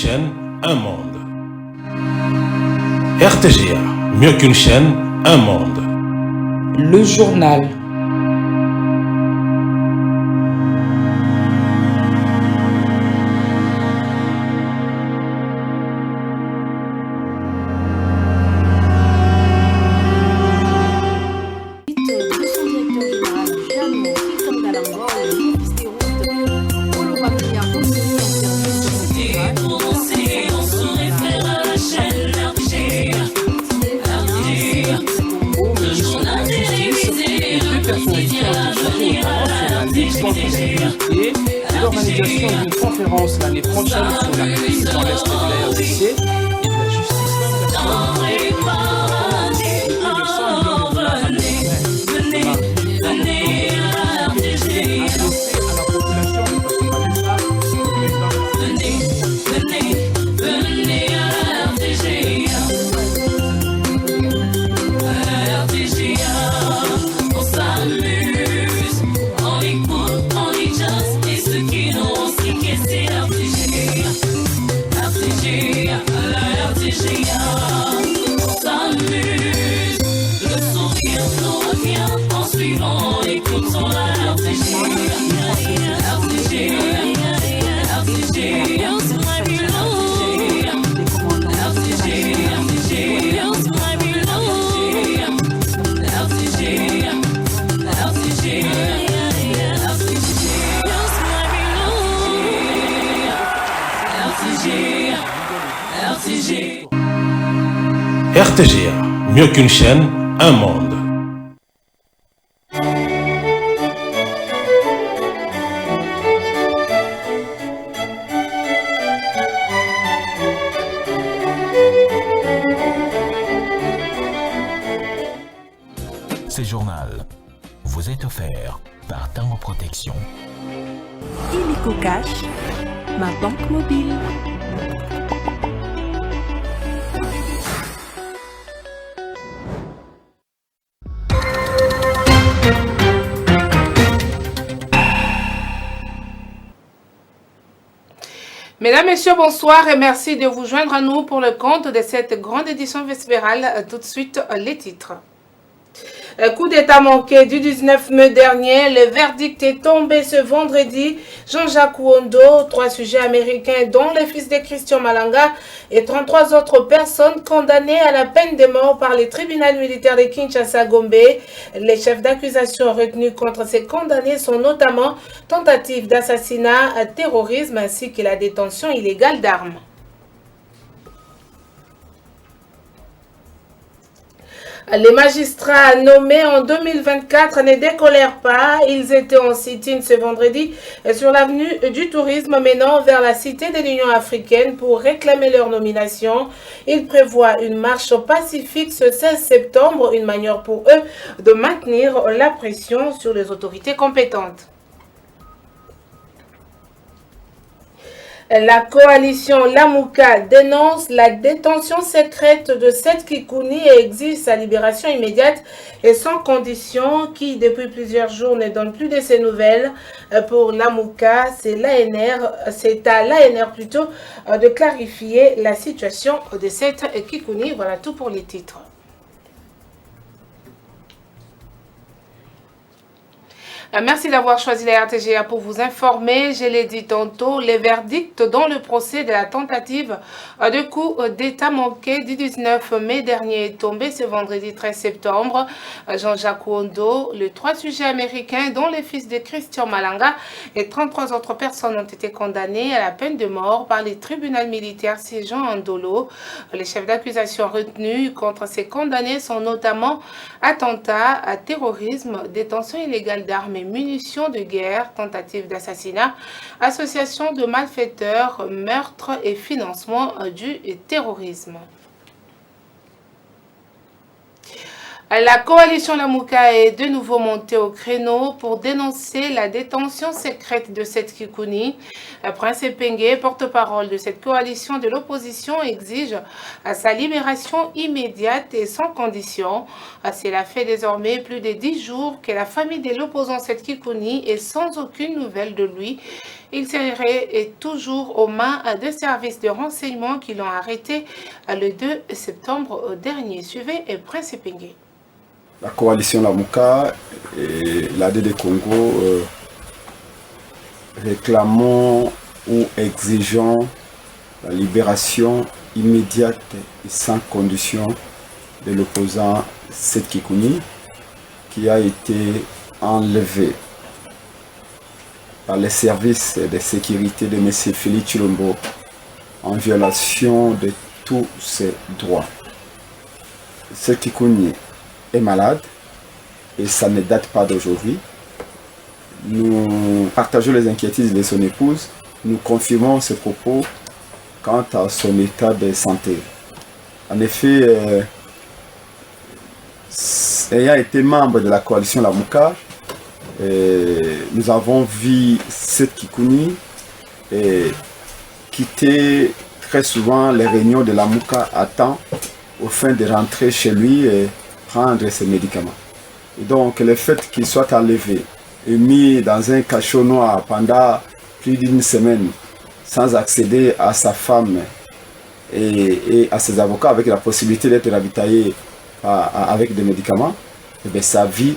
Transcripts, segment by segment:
chaîne, un monde. RTGA, mieux qu'une chaîne, un monde. Le journal. Et l'organisation d'une conférence l'année prochaine sur la crise dans l'Est de la RDC et de la justice RTGA, mieux qu'une chaîne, un monde. Ce journal vous est offert par Tango Protection. Illico Cash, ma banque mobile. Mesdames, Messieurs, bonsoir et merci de vous joindre à nous pour le compte de cette grande édition vespérale. Tout de suite, les titres. Coup d'état manqué du 19 mai dernier, le verdict est tombé ce vendredi. Jean-Jacques Wondo, 3 sujets américains dont le fils de Christian Malanga et 33 autres personnes condamnées à la peine de mort par les tribunaux militaires de Kinshasa-Gombe. Les chefs d'accusation retenus contre ces condamnés sont notamment tentative d'assassinat, terrorisme ainsi que la détention illégale d'armes. Les magistrats nommés en 2024 ne décolèrent pas. Ils étaient en sit-in ce vendredi sur l'avenue du tourisme menant vers la cité de l'Union africaine pour réclamer leur nomination. Ils prévoient une marche pacifique ce 16 septembre, une manière pour eux de maintenir la pression sur les autorités compétentes. La coalition Lamuka dénonce la détention secrète de Seth Kikouni et exige sa libération immédiate et sans condition, qui depuis plusieurs jours ne donne plus de ses nouvelles. Pour Lamuka, c'est à l'ANR plutôt de clarifier la situation de Seth Kikouni. Voilà tout pour les titres. Merci d'avoir choisi la RTGA pour vous informer. Je l'ai dit tantôt, les verdicts dans le procès de la tentative de coup d'état manqué du 19 mai dernier est tombé ce vendredi 13 septembre. Jean-Jacques Wondo, les 3 sujets américains dont les fils de Christian Malanga et 33 autres personnes ont été condamnées à la peine de mort par les tribunaux militaires siégeant en Ndolo. Les chefs d'accusation retenus contre ces condamnés sont notamment attentat à terrorisme, détention illégale d'armes et munitions de guerre, tentative d'assassinat, association de malfaiteurs, meurtre et financement du terrorisme. La coalition Lamuka est de nouveau montée au créneau pour dénoncer la détention secrète de Seth Kikouni. Prince Epenge, porte-parole de cette coalition de l'opposition, exige sa libération immédiate et sans condition. Cela fait désormais plus de 10 jours que la famille de l'opposant Seth Kikouni est sans aucune nouvelle de lui. Il serait toujours aux mains des services de renseignement qui l'ont arrêté le 2 septembre dernier. Suivez Prince Epenge. La coalition Lamuka et l'AD Congo réclamons ou exigeons la libération immédiate et sans condition de l'opposant Seth Kikuni qui a été enlevé par les services de sécurité de M. Félix Tshilombo en violation de tous ses droits. Seth Kikuni est malade et ça ne date pas d'aujourd'hui. Nous partageons les inquiétudes de son épouse. Nous confirmons ses propos quant à son état de santé. En effet, ayant été membre de la coalition Lamuka, nous avons vu Seth Kikuni quitter très souvent les réunions de Lamuka à temps au fin de rentrer chez lui et prendre ses médicaments. Et donc le fait qu'il soit enlevé et mis dans un cachot noir pendant plus d'une semaine sans accéder à sa femme et à ses avocats avec la possibilité d'être ravitaillé avec des médicaments, et bien, sa vie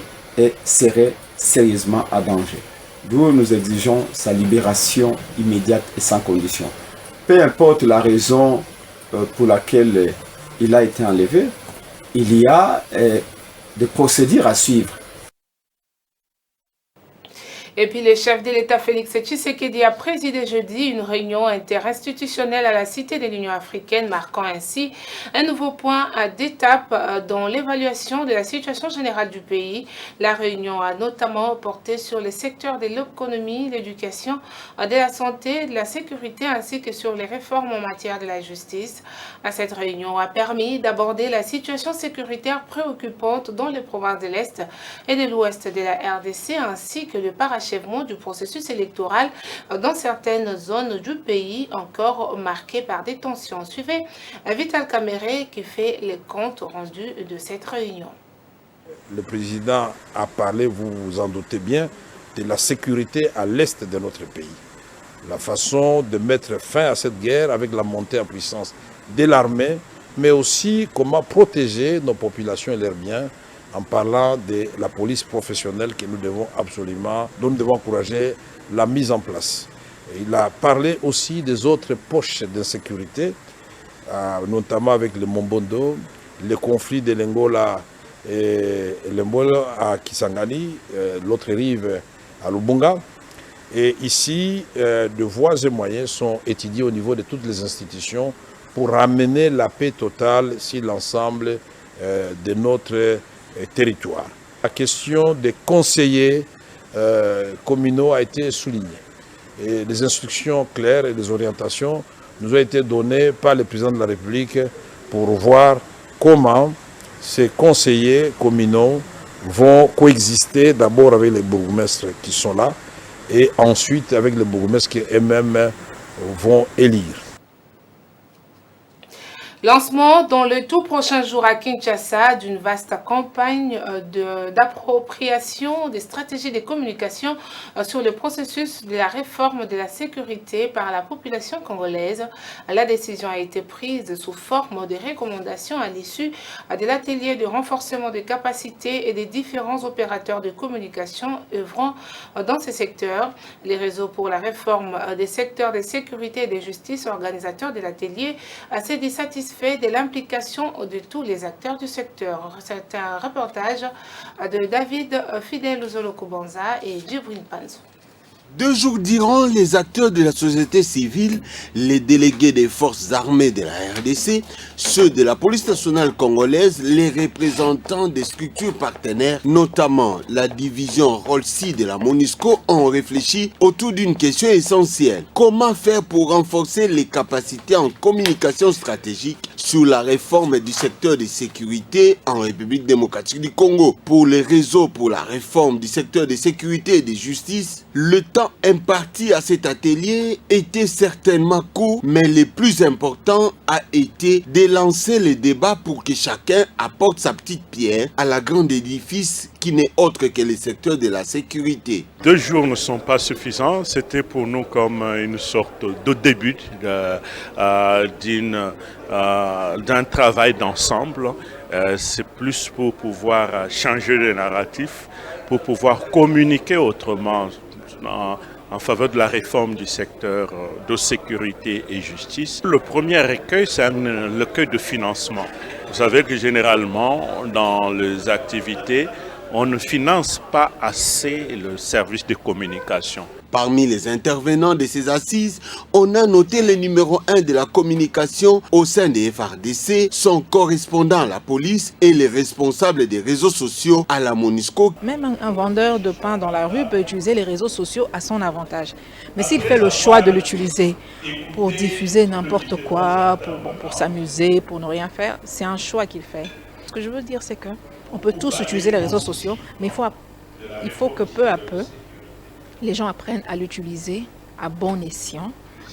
serait sérieusement à danger. D'où nous exigeons sa libération immédiate et sans condition. Peu importe la raison pour laquelle il a été enlevé, il y a des procédures à suivre. Et puis le chef de l'État Félix Tshisekedi a présidé jeudi une réunion interinstitutionnelle à la Cité de l'Union africaine, marquant ainsi un nouveau point d'étape dans l'évaluation de la situation générale du pays. La réunion a notamment porté sur les secteurs de l'économie, l'éducation, de la santé, de la sécurité ainsi que sur les réformes en matière de la justice. Cette réunion a permis d'aborder la situation sécuritaire préoccupante dans les provinces de l'Est et de l'Ouest de la RDC ainsi que le parachèvement du processus électoral dans certaines zones du pays encore marquées par des tensions. Suivez Vital Kamere qui fait les comptes rendus de cette réunion. Le président a parlé, vous vous en doutez bien, de la sécurité à l'est de notre pays. La façon de mettre fin à cette guerre avec la montée en puissance de l'armée, mais aussi comment protéger nos populations et leurs biens en parlant de la police professionnelle que nous devons absolument, dont nous devons encourager la mise en place. Et il a parlé aussi des autres poches d'insécurité, notamment avec le Mombondo, le conflit de l'Angola et l'Angola à Kisangani, l'autre rive à Lubunga. Et ici, de voies et moyens sont étudiés au niveau de toutes les institutions pour ramener la paix totale sur l'ensemble de notre territoire. La question des conseillers communaux a été soulignée. Et les instructions claires et les orientations nous ont été données par le président de la République pour voir comment ces conseillers communaux vont coexister d'abord avec les bourgmestres qui sont là et ensuite avec les bourgmestres qui eux-mêmes vont élire. Lancement dans le tout prochain jour à Kinshasa d'une vaste campagne d'appropriation des stratégies de communication sur le processus de la réforme de la sécurité par la population congolaise. La décision a été prise sous forme de recommandations à l'issue de l'atelier de renforcement des capacités et des différents opérateurs de communication œuvrant dans ces secteurs. Les réseaux pour la réforme des secteurs de sécurité et de justice, organisateurs de l'atelier, s'est dissatisfait de l'implication de tous les acteurs du secteur. C'est un reportage de David Fidel Zolokobanza et Djibril Panzo. 2 jours durant, les acteurs de la société civile, les délégués des forces armées de la RDC, ceux de la police nationale congolaise, les représentants des structures partenaires, notamment la division Rolsi de la MONUSCO, ont réfléchi autour d'une question essentielle. Comment faire pour renforcer les capacités en communication stratégique sur la réforme du secteur de sécurité en République démocratique du Congo? Pour les réseaux pour la réforme du secteur de sécurité et de justice, le temps temps imparti à cet atelier était certainement court, mais le plus important a été de lancer le débat pour que chacun apporte sa petite pierre à la grande édifice qui n'est autre que le secteur de la sécurité. 2 jours ne sont pas suffisants, c'était pour nous comme une sorte de début d'un travail d'ensemble. C'est plus pour pouvoir changer le narratif, pour pouvoir communiquer autrement en faveur de la réforme du secteur de sécurité et justice. Le premier recueil, c'est le recueil de financement. Vous savez que généralement, dans les activités, on ne finance pas assez le service de communication. Parmi les intervenants de ces assises, on a noté le numéro 1 de la communication au sein des FARDC, son correspondant à la police et les responsables des réseaux sociaux à la MONUSCO. Même un vendeur de pain dans la rue peut utiliser les réseaux sociaux à son avantage. Mais s'il fait le choix de l'utiliser pour diffuser n'importe quoi, pour s'amuser, pour ne rien faire, c'est un choix qu'il fait. Ce que je veux dire, c'est qu'on peut tous utiliser les réseaux sociaux, mais il faut que peu à peu, les gens apprennent à l'utiliser à bon escient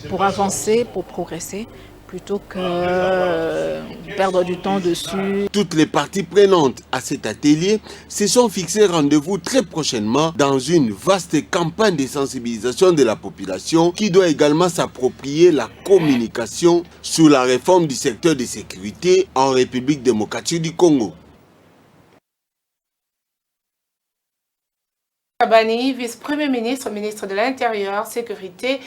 pour avancer, pour progresser, plutôt que perdre du temps dessus. Toutes les parties prenantes à cet atelier se sont fixées rendez-vous très prochainement dans une vaste campagne de sensibilisation de la population qui doit également s'approprier la communication sur la réforme du secteur de sécurité en République démocratique du Congo. Kabani, vice-premier ministre, ministre de l'Intérieur, Sécurité,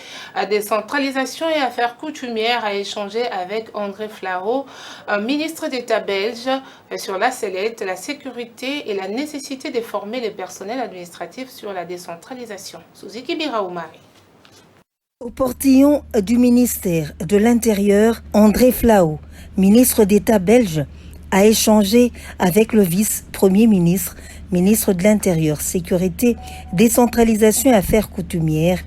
Décentralisation et Affaires coutumières, a échangé avec André Flau, ministre d'État belge, sur la sellette, la sécurité et la nécessité de former les personnels administratifs sur la décentralisation. Suzuki Biraoumari. Au portillon du ministère de l'Intérieur, André Flau, ministre d'État belge, a échangé avec le vice-premier ministre, ministre de l'Intérieur, Sécurité, Décentralisation et Affaires coutumières,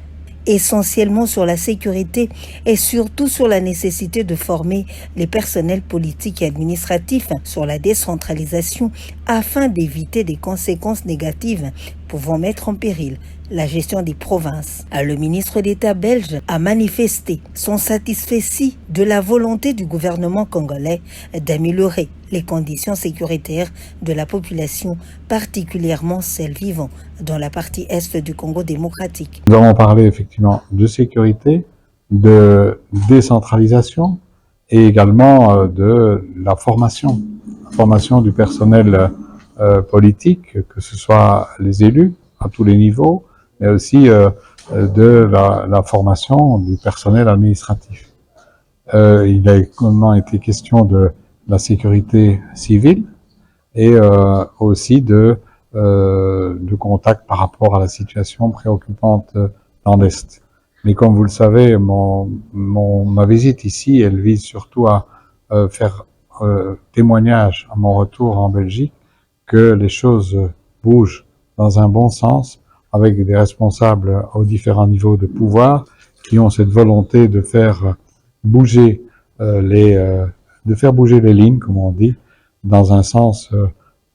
essentiellement sur la sécurité et surtout sur la nécessité de former les personnels politiques et administratifs sur la décentralisation afin d'éviter des conséquences négatives pouvant mettre en péril la gestion des provinces. Le ministre d'État belge a manifesté son satisfecit de la volonté du gouvernement congolais d'améliorer les conditions sécuritaires de la population, particulièrement celles vivant dans la partie est du Congo démocratique. Nous avons parlé effectivement de sécurité, de décentralisation et également de la formation du personnel politique, que ce soit les élus à tous les niveaux, mais aussi de la formation du personnel administratif. Il a également été question de la sécurité civile et aussi de contact par rapport à la situation préoccupante dans l'Est. Mais comme vous le savez, ma visite ici, elle vise surtout à faire témoignage à mon retour en Belgique que les choses bougent dans un bon sens avec des responsables aux différents niveaux de pouvoir qui ont cette volonté de faire bouger les lignes, comme on dit, dans un sens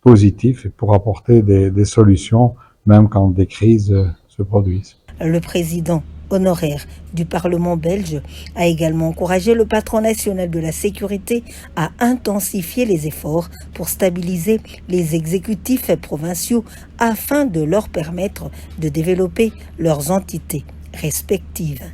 positif et pour apporter des solutions, même quand des crises se produisent. Le président honoraire du Parlement belge a également encouragé le patron national de la sécurité à intensifier les efforts pour stabiliser les exécutifs provinciaux afin de leur permettre de développer leurs entités respectives.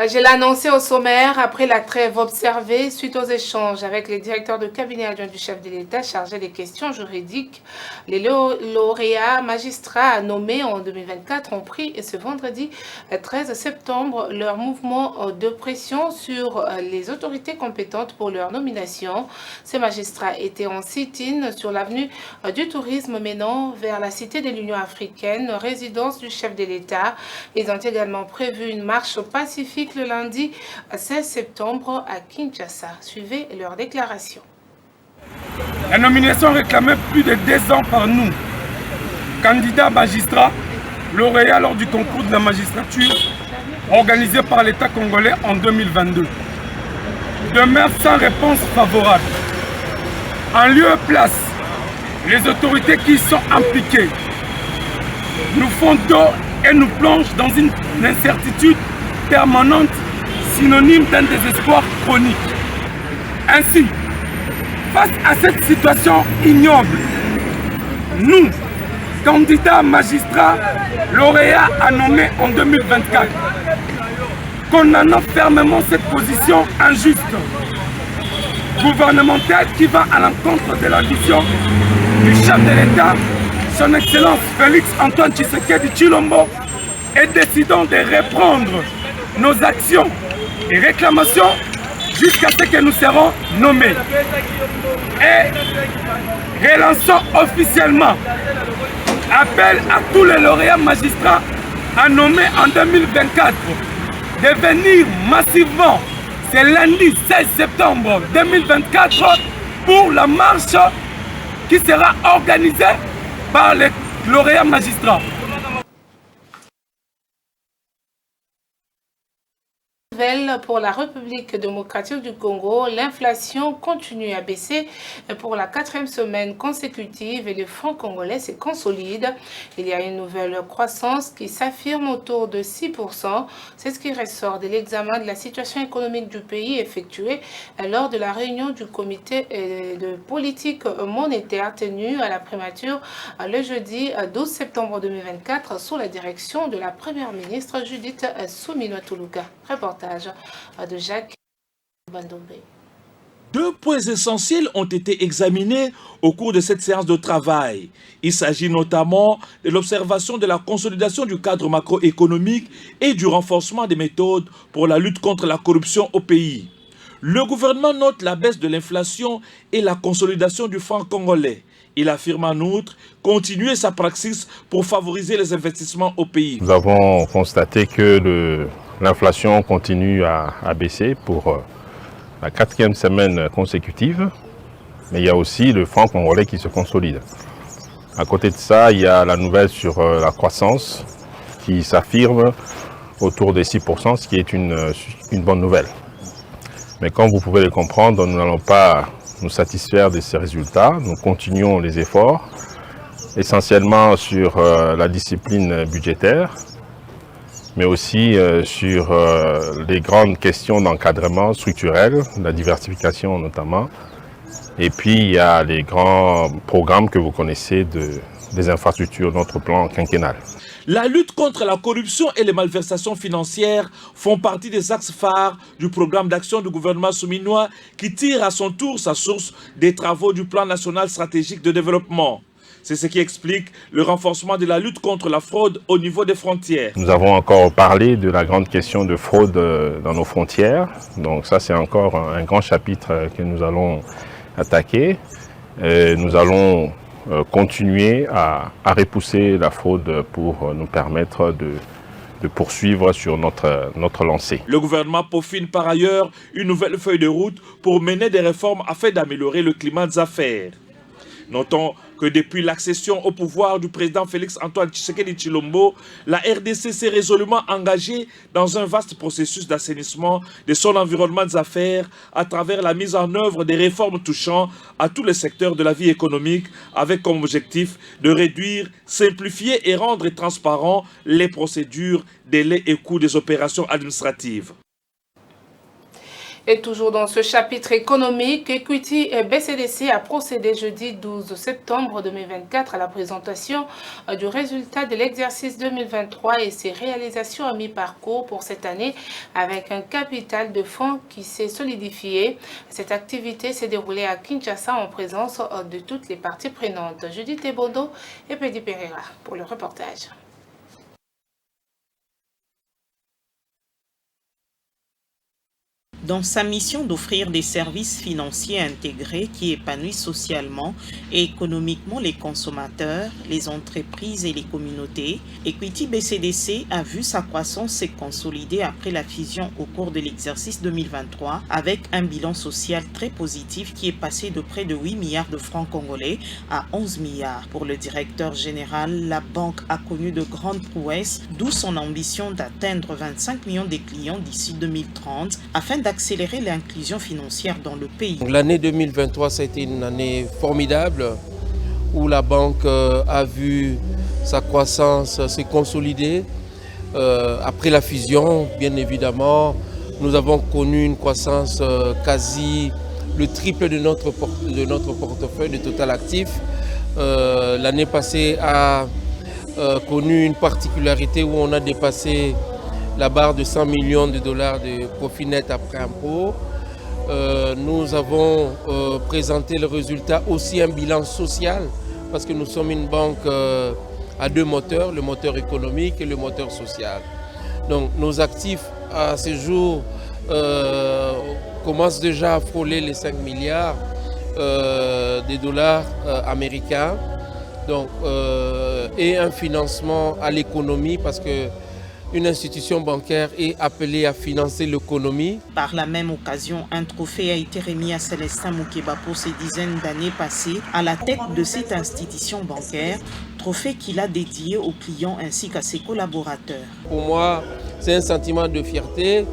Je l'ai annoncé au sommaire, après la trêve observée, suite aux échanges avec les directeurs de cabinet adjoint du chef de l'État chargés des questions juridiques, les lauréats magistrats nommés en 2024 ont pris ce vendredi 13 septembre leur mouvement de pression sur les autorités compétentes pour leur nomination. Ces magistrats étaient en sit-in sur l'avenue du tourisme menant vers la cité de l'Union africaine, résidence du chef de l'État. Ils ont également prévu une marche pacifique le lundi 16 septembre à Kinshasa. Suivez leur déclaration. La nomination réclamée plus de 2 ans par nous, candidats magistrats, lauréats lors du concours de la magistrature organisé par l'État congolais en 2022. Demeure sans réponse favorable. En lieu et place, les autorités qui sont impliquées nous font dos et nous plongent dans une incertitude permanente, synonyme d'un désespoir chronique. Ainsi, face à cette situation ignoble, nous, candidats magistrats lauréats à nommer en 2024, condamnons fermement cette position injuste, gouvernementale qui va à l'encontre de la vision du chef de l'État, son Excellence Félix Antoine Tshisekedi Tshilombo, et décidons de reprendre nos actions et réclamations jusqu'à ce que nous serons nommés. Et relançons officiellement appel à tous les lauréats magistrats à nommer en 2024 de venir massivement ce lundi 16 septembre 2024 pour la marche qui sera organisée par les lauréats magistrats. Pour la République démocratique du Congo, l'inflation continue à baisser pour la 4e semaine consécutive et le franc congolais se consolide. Il y a une nouvelle croissance qui s'affirme autour de 6%. C'est ce qui ressort de l'examen de la situation économique du pays effectué lors de la réunion du comité de politique monétaire tenue à la primature le jeudi 12 septembre 2024 sous la direction de la première ministre Judith Suminwa Tuluka. Reportage de Jacques Bandombe. 2 points essentiels ont été examinés au cours de cette séance de travail. Il s'agit notamment de l'observation de la consolidation du cadre macroéconomique et du renforcement des méthodes pour la lutte contre la corruption au pays. Le gouvernement note la baisse de l'inflation et la consolidation du franc congolais. Il affirme en outre continuer sa praxis pour favoriser les investissements au pays. Nous avons constaté que l'inflation continue à baisser pour la 4e semaine consécutive, mais il y a aussi le franc congolais qui se consolide. À côté de ça, il y a la nouvelle sur la croissance qui s'affirme autour des 6%, ce qui est une bonne nouvelle. Mais comme vous pouvez le comprendre, nous n'allons pas nous satisfaire de ces résultats. Nous continuons les efforts, essentiellement sur la discipline budgétaire, mais aussi sur les grandes questions d'encadrement structurel, la diversification notamment. Et puis il y a les grands programmes que vous connaissez des infrastructures, notre plan quinquennal. La lutte contre la corruption et les malversations financières font partie des axes phares du programme d'action du gouvernement Suminwa qui tire à son tour sa source des travaux du plan national stratégique de développement. C'est ce qui explique le renforcement de la lutte contre la fraude au niveau des frontières. Nous avons encore parlé de la grande question de fraude dans nos frontières. Donc ça, c'est encore un grand chapitre que nous allons attaquer. Nous allons continuer à repousser la fraude pour nous permettre de poursuivre sur notre lancée. Le gouvernement peaufine par ailleurs une nouvelle feuille de route pour mener des réformes afin d'améliorer le climat des affaires. Notons que depuis l'accession au pouvoir du président Félix Antoine Tshisekedi Tshilombo, la RDC s'est résolument engagée dans un vaste processus d'assainissement de son environnement des affaires à travers la mise en œuvre des réformes touchant à tous les secteurs de la vie économique avec comme objectif de réduire, simplifier et rendre transparents les procédures, délais et coûts des opérations administratives. Et toujours dans ce chapitre économique, Equity BCDC a procédé jeudi 12 septembre 2024 à la présentation du résultat de l'exercice 2023 et ses réalisations à mi-parcours pour cette année avec un capital de fonds qui s'est solidifié. Cette activité s'est déroulée à Kinshasa en présence de toutes les parties prenantes. Judith Ebondo et Pedi Pereira pour le reportage. Dans sa mission d'offrir des services financiers intégrés qui épanouissent socialement et économiquement les consommateurs, les entreprises et les communautés, Equity BCDC a vu sa croissance se consolider après la fusion au cours de l'exercice 2023 avec un bilan social très positif qui est passé de près de 8 milliards de francs congolais à 11 milliards. Pour le directeur général, la banque a connu de grandes prouesses, d'où son ambition d'atteindre 25 millions de clients d'ici 2030 afin d'accélérer l'inclusion financière dans le pays. L'année 2023, ça a été une année formidable où la banque a vu sa croissance s'est consolidée. Après la fusion, bien évidemment, nous avons connu une croissance quasi le triple de notre portefeuille de total actif. L'année passée a connu une particularité où on a dépassé la barre de 100 millions de dollars de profit net après impôt. Nous avons présenté le résultat, aussi un bilan social, parce que nous sommes une banque à deux moteurs, le moteur économique et le moteur social. Donc nos actifs à ce jour commencent déjà à frôler les 5 milliards de dollars américains. Donc, et un financement à l'économie, parce que une institution bancaire est appelée à financer l'économie. Par la même occasion, un trophée a été remis à Célestin Moukeba pour ses dizaines d'années passées à la tête de cette institution bancaire, trophée qu'il a dédié aux clients ainsi qu'à ses collaborateurs. Pour moi, c'est un sentiment de fierté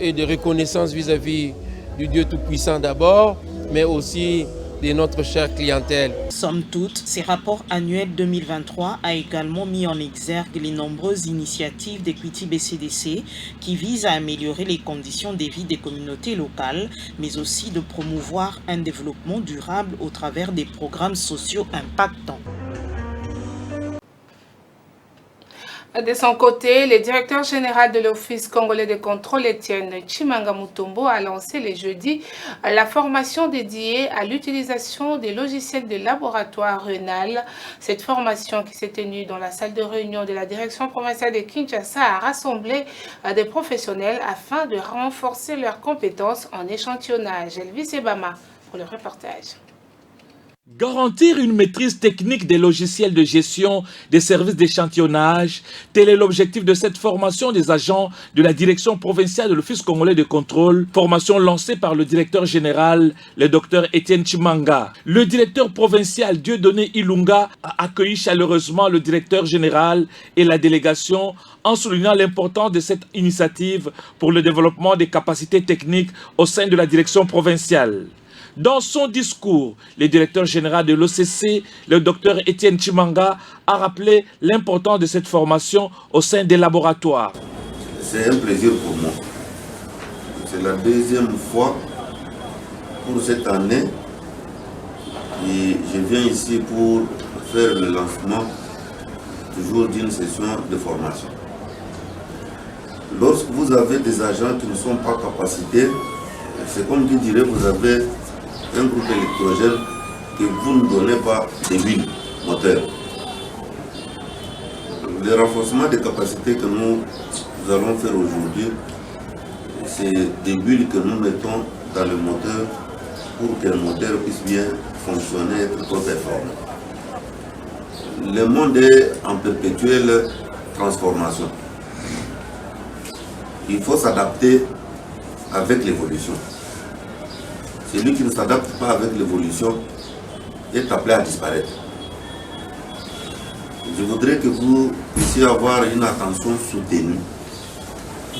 et de reconnaissance vis-à-vis du Dieu Tout-Puissant d'abord, mais aussi de notre chère clientèle. Somme toute, ces rapports annuels 2023 a également mis en exergue les nombreuses initiatives d'Equity BCDC qui visent à améliorer les conditions de vie des communautés locales, mais aussi de promouvoir un développement durable au travers des programmes sociaux impactants. De son côté, le directeur général de l'Office congolais de contrôle, Étienne Tshimanga Mutombo, a lancé le jeudi la formation dédiée à l'utilisation des logiciels de laboratoire rénal. Cette formation qui s'est tenue dans la salle de réunion de la direction provinciale de Kinshasa a rassemblé des professionnels afin de renforcer leurs compétences en échantillonnage. Elvis Ebama pour le reportage. Garantir une maîtrise technique des logiciels de gestion des services d'échantillonnage, tel est l'objectif de cette formation des agents de la direction provinciale de l'Office congolais de contrôle, formation lancée par le directeur général, le docteur Étienne Tshimanga. Le directeur provincial Dieudonné Ilunga a accueilli chaleureusement le directeur général et la délégation en soulignant l'importance de cette initiative pour le développement des capacités techniques au sein de la direction provinciale. Dans son discours, le directeur général de l'OCC, le docteur Étienne Tshimanga, a rappelé l'importance de cette formation au sein des laboratoires. C'est un plaisir pour moi. C'est la deuxième fois pour cette année et je viens ici pour faire le lancement toujours d'une session de formation. Lorsque vous avez des agents qui ne sont pas capacités, c'est comme qui dirait vous avez un groupe électrogène que vous ne donnez pas des huiles moteurs. Le renforcement des capacités que nous allons faire aujourd'hui, c'est des huiles que nous mettons dans le moteur pour que le moteur puisse bien fonctionner, être trop performant. Le monde est en perpétuelle transformation. Il faut s'adapter avec l'évolution. Celui qui ne s'adapte pas avec l'évolution est appelé à disparaître. Je voudrais que vous puissiez avoir une attention soutenue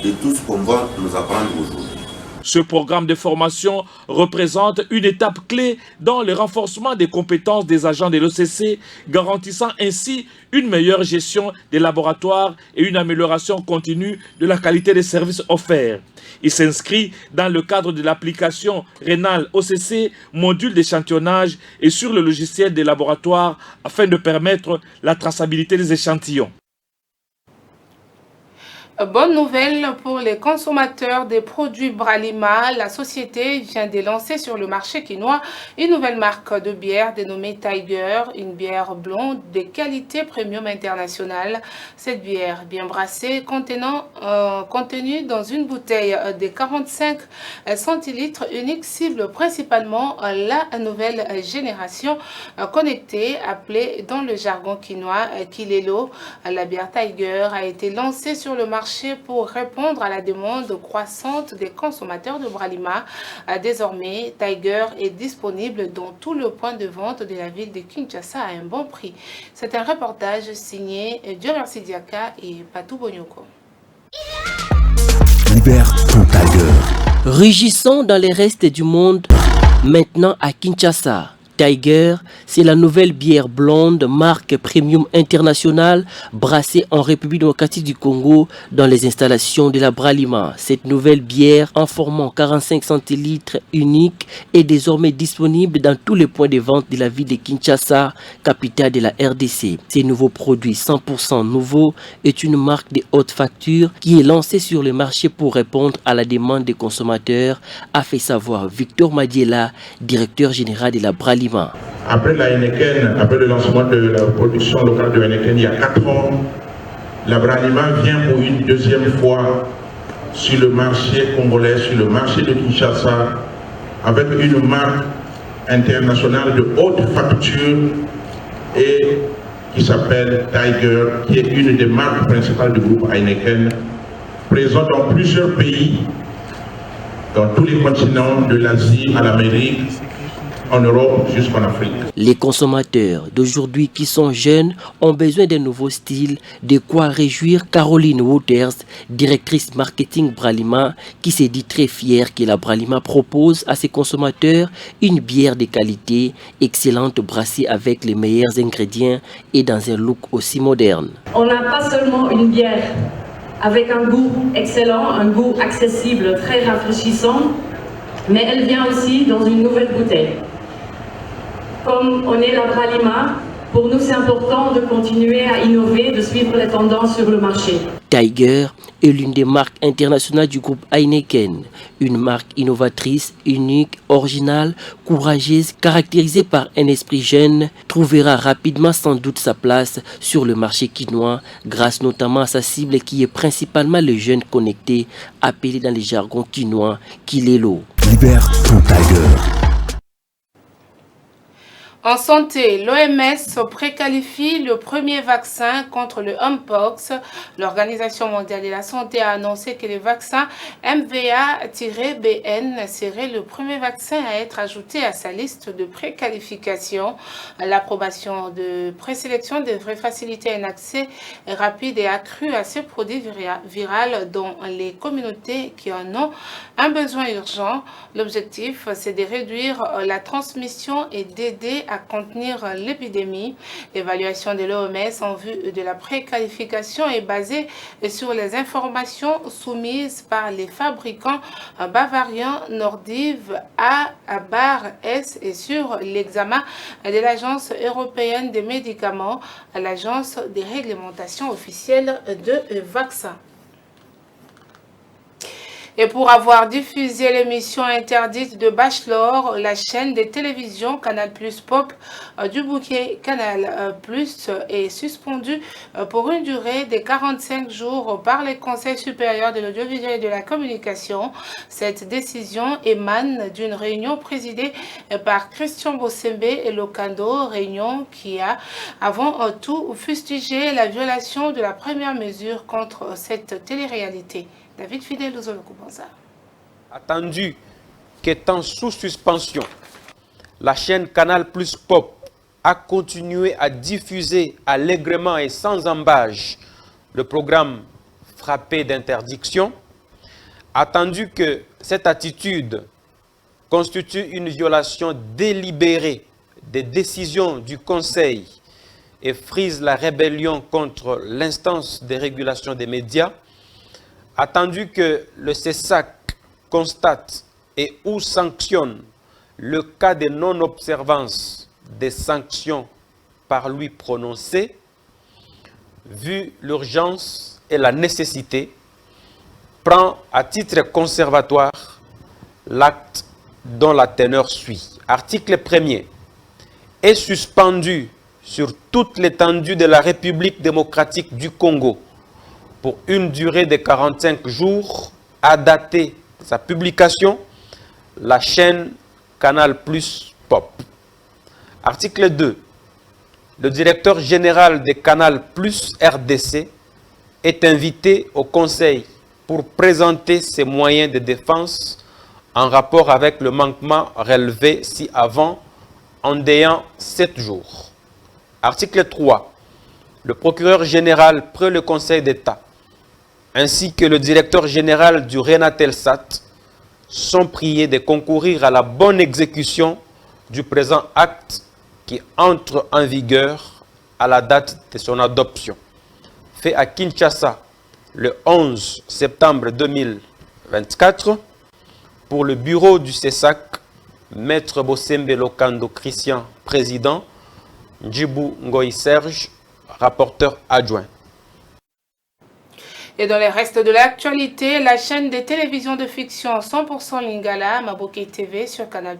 de tout ce qu'on va nous apprendre aujourd'hui. Ce programme de formation représente une étape clé dans le renforcement des compétences des agents de l'OCC, garantissant ainsi une meilleure gestion des laboratoires et une amélioration continue de la qualité des services offerts. Il s'inscrit dans le cadre de l'application rénale OCC, module d'échantillonnage et sur le logiciel des laboratoires afin de permettre la traçabilité des échantillons. Bonne nouvelle pour les consommateurs des produits Bralima. La société vient de lancer sur le marché quinois une nouvelle marque de bière dénommée Tiger, une bière blonde de qualité premium internationale. Cette bière bien brassée, contenue dans une bouteille de 45 centilitres unique, cible principalement la nouvelle génération connectée, appelée dans le jargon quinois Kilelo. La bière Tiger a été lancée sur le marché pour répondre à la demande croissante des consommateurs de Bralima. Désormais, Tiger est disponible dans tout le point de vente de la ville de Kinshasa à un bon prix. C'est un reportage signé Dieu merci Diaka et Patou Bonyoko. Libère ton Tiger. Rugissons dans les restes du monde, maintenant à Kinshasa. Tiger, c'est la nouvelle bière blonde marque Premium International brassée en République démocratique du Congo dans les installations de la Bralima. Cette nouvelle bière en formant 45 centilitres unique est désormais disponible dans tous les points de vente de la ville de Kinshasa, capitale de la RDC. Ces nouveaux produits 100% nouveaux est une marque de haute facture qui est lancée sur le marché pour répondre à la demande des consommateurs, a fait savoir Victor Madiela, directeur général de la Bralima. Après la Heineken, après le lancement de la production locale de Heineken il y a 4 ans, la Bralima vient pour une deuxième fois sur le marché congolais, sur le marché de Kinshasa, avec une marque internationale de haute facture et qui s'appelle Tiger, qui est une des marques principales du groupe Heineken, présente dans plusieurs pays, dans tous les continents, de l'Asie à l'Amérique, en Europe jusqu'en Afrique. Les consommateurs d'aujourd'hui qui sont jeunes ont besoin d'un nouveau style, de quoi réjouir Caroline Wouters, directrice marketing Bralima, qui s'est dit très fière que la Bralima propose à ses consommateurs une bière de qualité, excellente brassée avec les meilleurs ingrédients et dans un look aussi moderne. On n'a pas seulement une bière avec un goût excellent, un goût accessible, très rafraîchissant, mais elle vient aussi dans une nouvelle bouteille. Comme on est la Bralima, pour nous c'est important de continuer à innover, de suivre les tendances sur le marché. Tiger est l'une des marques internationales du groupe Heineken, une marque innovatrice, unique, originale, courageuse, caractérisée par un esprit jeune, trouvera rapidement sans doute sa place sur le marché quinois, grâce notamment à sa cible qui est principalement les jeunes connectés, appelés dans les jargons quinois Kilelo. Libère ton Tiger. En santé, l'OMS préqualifie le premier vaccin contre le Mpox. L'Organisation mondiale de la santé a annoncé que le vaccin MVA-BN serait le premier vaccin à être ajouté à sa liste de préqualification. L'approbation de présélection devrait faciliter un accès rapide et accru à ce produit viral dans les communautés qui en ont un besoin urgent. L'objectif, c'est de réduire la transmission et d'aider à contenir l'épidémie. L'évaluation de l'OMS en vue de la préqualification est basée sur les informations soumises par les fabricants bavariens Nordiv A/S et sur l'examen de l'Agence européenne des médicaments, l'agence des réglementations officielles de vaccins. Et pour avoir diffusé l'émission interdite de Bachelor, la chaîne de télévision Canal Plus Pop du bouquet Canal Plus est suspendue pour une durée de 45 jours par le Conseil supérieur de l'audiovisuel et de la communication. Cette décision émane d'une réunion présidée par Christian Bossembe et Lokando, réunion qui a avant tout fustigé la violation de la première mesure contre cette télé-réalité. David Fidel Ouzolo-Koubanza. Attendu qu'étant sous suspension, la chaîne Canal Plus Pop a continué à diffuser allègrement et sans embâche le programme frappé d'interdiction. Attendu que cette attitude constitue une violation délibérée des décisions du Conseil et frise la rébellion contre l'instance de régulation des médias, attendu que le CESAC constate et ou sanctionne le cas de non-observance des sanctions par lui prononcées, vu l'urgence et la nécessité, prend à titre conservatoire l'acte dont la teneur suit. Article 1er. Est suspendu sur toute l'étendue de la République démocratique du Congo pour une durée de 45 jours, à dater sa publication, la chaîne Canal Plus Pop. Article 2. Le directeur général de Canal Plus RDC est invité au Conseil pour présenter ses moyens de défense en rapport avec le manquement relevé ci-avant en déant 7 jours. Article 3. Le procureur général près le Conseil d'État ainsi que le directeur général du Renatelsat sont priés de concourir à la bonne exécution du présent acte qui entre en vigueur à la date de son adoption. Fait à Kinshasa le 11 septembre 2024 pour le bureau du CESAC, Maître Bossembe Lokando Christian, président, Djibou Ngoï Serge, rapporteur adjoint. Et dans les restes de l'actualité, la chaîne de télévision de fiction 100% Lingala, Maboké TV sur Canal+,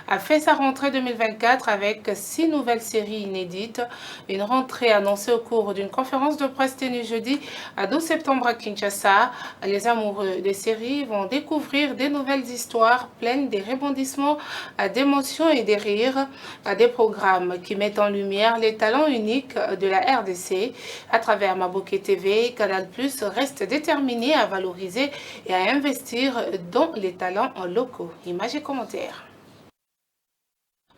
a fait sa rentrée 2024 avec 6 nouvelles séries inédites. Une rentrée annoncée au cours d'une conférence de presse tenue jeudi à 12 septembre à Kinshasa. Les amoureux des séries vont découvrir des nouvelles histoires pleines de rebondissements, d'émotions et de rires, des programmes qui mettent en lumière les talents uniques de la RDC. À travers Maboké TV, Canal+, reste déterminé à valoriser et à investir dans les talents locaux. Images et commentaires.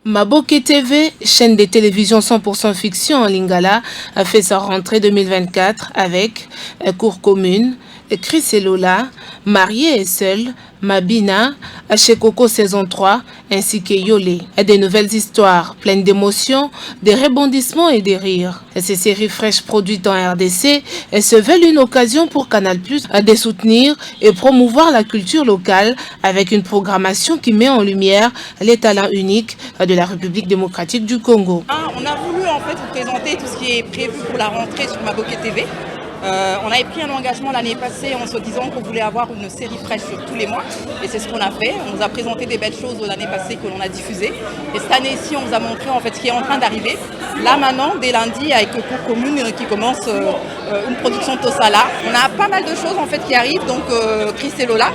Maboké TV, chaîne de télévision 100% fiction en Lingala, a fait sa rentrée 2024 avec Cour commune, Chris et Lola, Marié et seul, Mabina, Achekoko saison 3, ainsi que Yolé. Des nouvelles histoires pleines d'émotions, des rebondissements et des rires. Ces séries fraîches produites en RDC se veulent une occasion pour Canal+ de soutenir et promouvoir la culture locale avec une programmation qui met en lumière les talents uniques de la République démocratique du Congo. On a voulu en fait vous présenter tout ce qui est prévu pour la rentrée sur Maboké TV. On avait pris un engagement l'année passée en se disant qu'on voulait avoir une série fraîche sur tous les mois et c'est ce qu'on a fait. On nous a présenté des belles choses l'année passée que l'on a diffusées et cette année-ci on vous a montré en fait ce qui est en train d'arriver. Là maintenant, dès lundi avec le Cour commune qui commence une production Tosala. On a pas mal de choses en fait qui arrivent, donc Chris et Lola.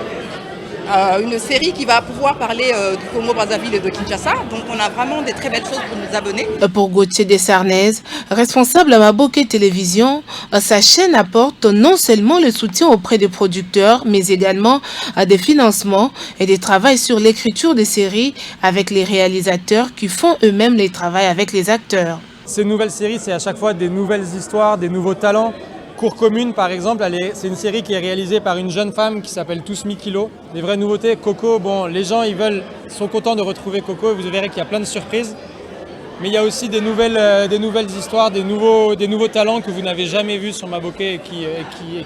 Une série qui va pouvoir parler du Congo-Brazzaville et de Kinshasa. Donc on a vraiment des très belles choses pour nos abonnés. Pour Gauthier Desarnez, responsable à Maboké Télévision, sa chaîne apporte non seulement le soutien auprès des producteurs, mais également des financements et des travaux sur l'écriture des séries avec les réalisateurs qui font eux-mêmes les travaux avec les acteurs. Ces nouvelles séries, c'est à chaque fois des nouvelles histoires, des nouveaux talents. Cour commune, par exemple, c'est une série qui est réalisée par une jeune femme qui s'appelle Tousmi Kilo. Des vraies nouveautés, Coco, bon, les gens sont contents de retrouver Coco, vous verrez qu'il y a plein de surprises. Mais il y a aussi des nouvelles histoires, des nouveaux talents que vous n'avez jamais vus sur Maboké et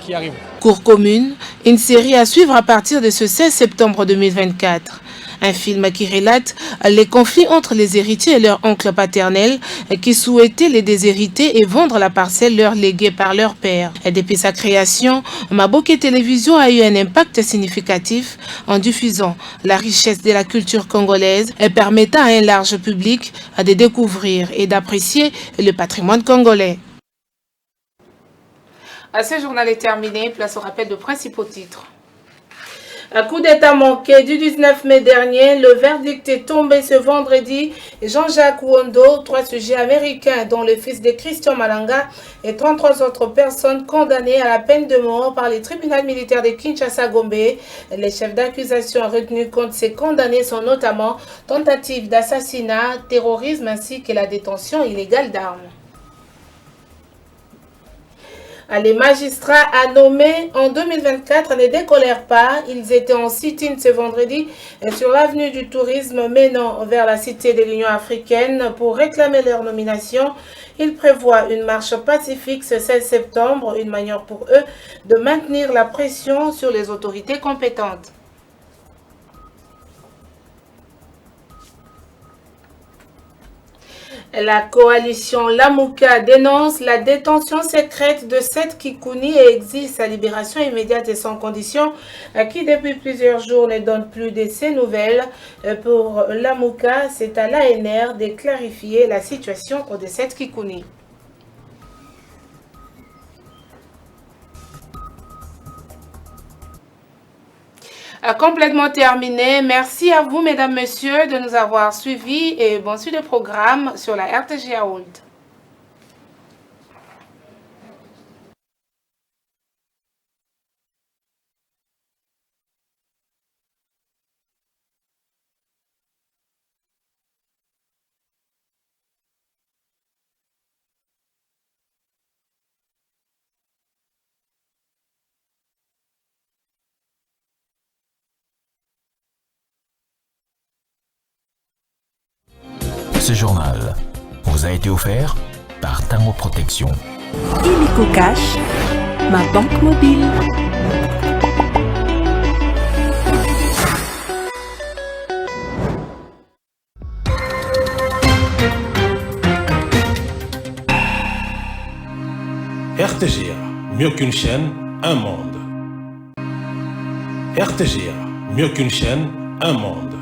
qui arrivent. Cour commune, une série à suivre à partir de ce 16 septembre 2024. Un film qui relate les conflits entre les héritiers et leur oncle paternel qui souhaitaient les déshériter et vendre la parcelle leur léguée par leur père. Et depuis sa création, Maboké Télévision a eu un impact significatif en diffusant la richesse de la culture congolaise et permettant à un large public de découvrir et d'apprécier le patrimoine congolais. Ce journal est terminé. Place au rappel de principaux titres. Un coup d'État manqué du 19 mai dernier, le verdict est tombé ce vendredi. Jean-Jacques Wondo, 3 sujets américains dont le fils de Christian Malanga et 33 autres personnes condamnées à la peine de mort par les tribunaux militaires de Kinshasa-Gombe. Les chefs d'accusation retenus contre ces condamnés sont notamment tentative d'assassinat, terrorisme ainsi que la détention illégale d'armes. Les magistrats à nommer en 2024 ne décolèrent pas. Ils étaient en sit-in ce vendredi sur l'avenue du tourisme menant vers la cité de l'Union africaine pour réclamer leur nomination. Ils prévoient une marche pacifique ce 16 septembre, une manière pour eux de maintenir la pression sur les autorités compétentes. La coalition Lamuka dénonce la détention secrète de Seth Kikouni et exige sa libération immédiate et sans condition, qui depuis plusieurs jours ne donne plus de ses nouvelles. Pour Lamuka, c'est à l'ANR de clarifier la situation de Seth Kikouni. Complètement terminé. Merci à vous, mesdames, messieurs, de nous avoir suivis et bon suite de programme sur la RTGA World. Ce journal vous a été offert par Tango Protection. Illico Cash, ma banque mobile. RTGA, mieux qu'une chaîne, un monde. RTGA, mieux qu'une chaîne, un monde.